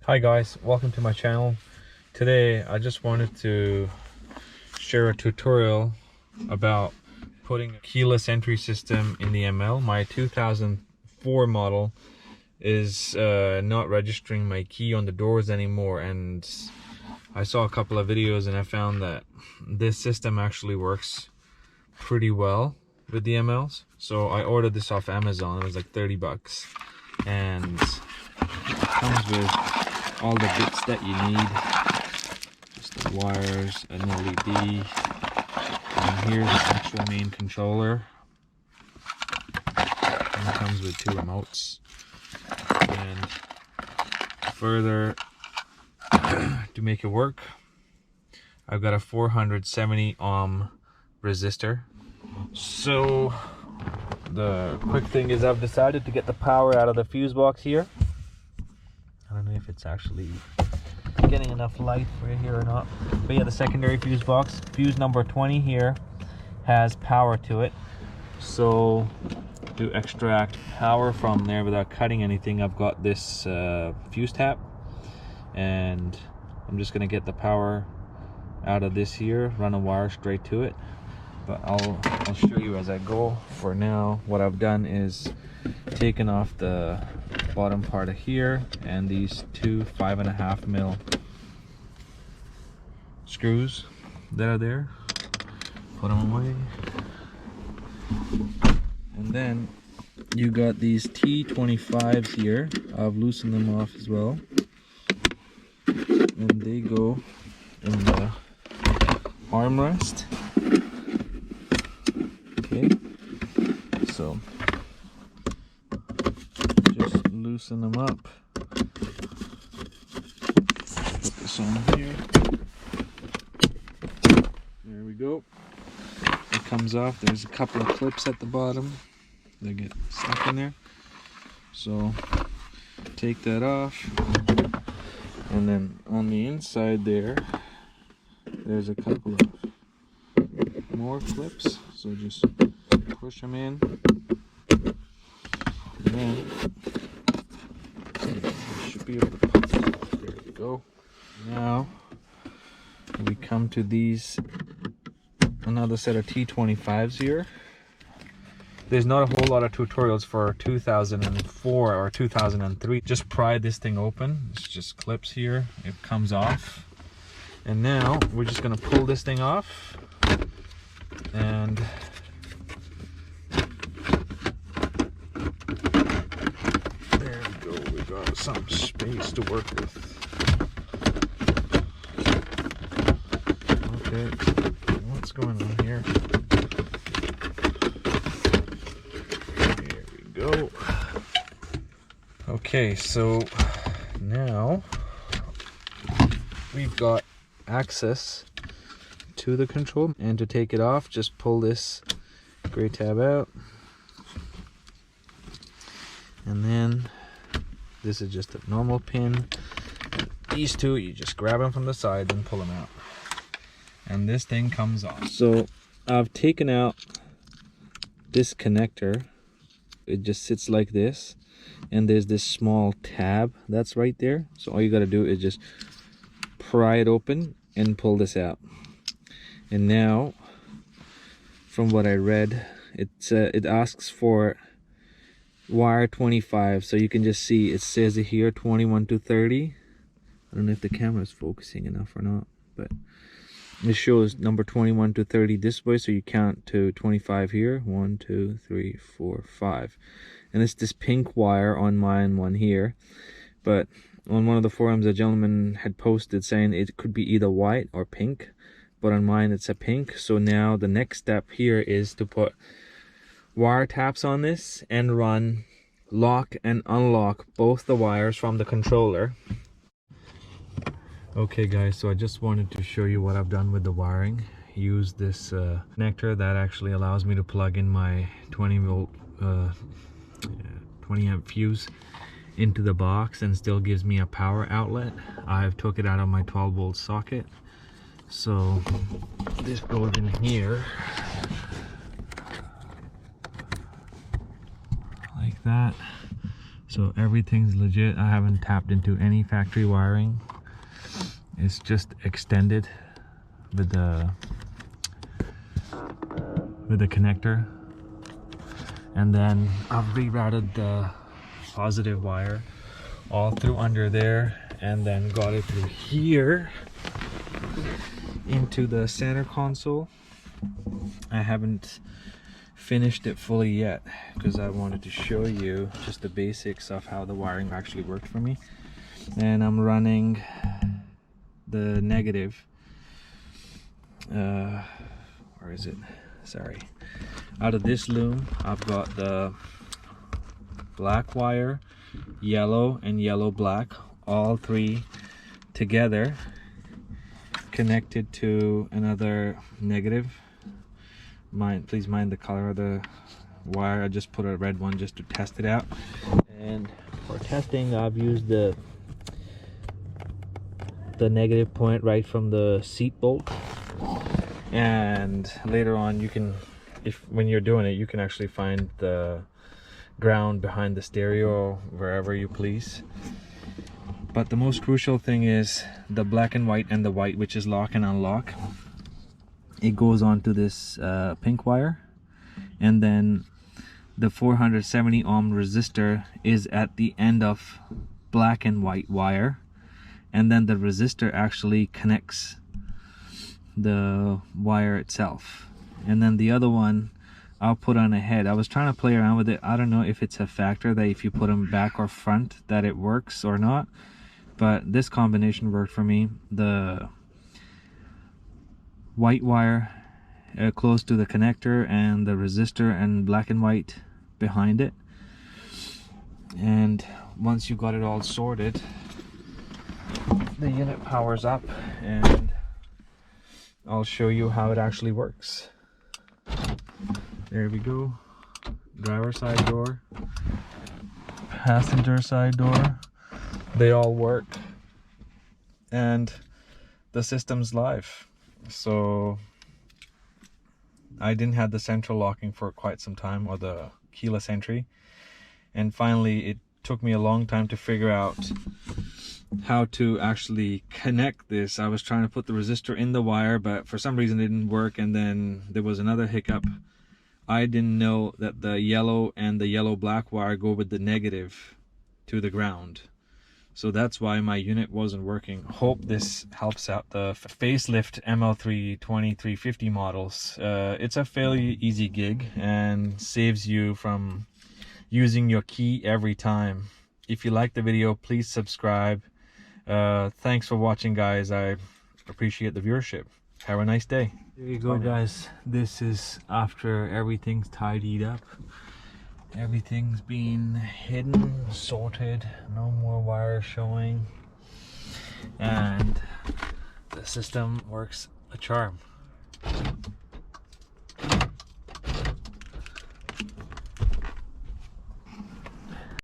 Hi guys, welcome to my channel. Today I just wanted to share a tutorial about putting a keyless entry system in the ML. My 2004 model is not registering my key on the doors anymore, and I saw a couple of videos and I found that this system actually works pretty well with the MLs. So I ordered this off Amazon. It was like 30 bucks and it comes with all the bits that you need, just the wires, an LED, and here's the actual main controller, and it comes with 2 remotes. And further to make it work, I've got a 470 ohm resistor. So the quick thing is I've decided to get the power out of the fuse box here. I don't know if it's actually getting enough light right here or not, but yeah, the secondary fuse box, fuse number 20 here, has power to it. So to extract power from there without cutting anything, I've got this fuse tap, and I'm just gonna get the power out of this here, run a wire straight to it, but I'll show you as I go. For now, what I've done is taken off the bottom part of here and these 2 5.5 mil screws that are there, put them away. And then you got these T25s here. I've loosened them off as well, and they go in the armrest. Okay, so just loosen them up. Put this on here. There we go. It comes off. There's a couple of clips at the bottom that get stuck in there. So take that off. And then on the inside there's a couple of more clips. So just push them in. And then you should be able to pop it off. There you go. Now we come to these, another set of T25s here. There's not a whole lot of tutorials for 2004 or 2003. Just pry this thing open. It's just clips here. It comes off. And now we're just gonna pull this thing off. And there we go. We got some space to work with. Okay, what's going on here? There we go. Okay, so now we've got access to the control, and to take it off, just pull this gray tab out, and then this is just a normal pin. These two, you just grab them from the side and pull them out, and this thing comes off. So I've taken out this connector. It just sits like this, and there's this small tab that's right there. So all you got to do is just pry it open and pull this out. And now, from what I read, it asks for wire 25. So you can just see it says it here, 21 to 30. I don't know if the camera is focusing enough or not, but it shows number 21 to 30 this way, so you count to 25 here. 1 2 3 4 5, and it's this pink wire on mine, one here. But on one of the forums, a gentleman had posted saying it could be either white or pink, but on mine it's a pink. So now the next step here is to put wire taps on this and run lock and unlock both the wires from the controller. Okay guys, so I just wanted to show you what I've done with the wiring. Use this connector that actually allows me to plug in my 20 amp fuse into the box and still gives me a power outlet. I've took it out of my 12 volt socket, so this goes in here like that. So everything's legit. I haven't tapped into any factory wiring. It's just extended with the connector, and then I've rerouted the positive wire all through under there, and then got it through here into the center console. I haven't finished it fully yet because I wanted to show you just the basics of how the wiring actually worked for me. And I'm running the negative, where is it? Sorry. Out of this loom, I've got the black wire, yellow and yellow black, all three together, connected to another negative. Please mind the color of the wire. I just put a red one just to test it out. And for testing, I've used the negative point right from the seat bolt. And later on, you can, when you're doing it, you can actually find the ground behind the stereo or wherever you please. But the most crucial thing is the black and white and the white, which is lock and unlock. It goes onto this pink wire, and then the 470 ohm resistor is at the end of black and white wire, and then the resistor actually connects the wire itself. And then the other one I'll put on ahead. I was trying to play around with it. I don't know if it's a factor that if you put them back or front that it works or not, but this combination worked for me. The white wire close to the connector, and the resistor and black and white behind it. And once you got it all sorted, the unit powers up, and I'll show you how it actually works. There we go. Driver side door, passenger side door, they all work, and the system's live. So I didn't have the central locking for quite some time, or the keyless entry, and finally it took me a long time to figure out how to actually connect this. I was trying to put the resistor in the wire, but for some reason it didn't work, and then there was another hiccup. I didn't know that the yellow and the yellow black wire go with the negative to the ground. So that's why my unit wasn't working. Hope this helps out the facelift ML320/350 models. It's a fairly easy gig and saves you from using your key every time. If you like the video, please subscribe. Thanks for watching, guys. I appreciate the viewership. Have a nice day. There you go, guys. This is after everything's tidied up. Everything's been hidden, sorted, no more wires showing, and the system works a charm.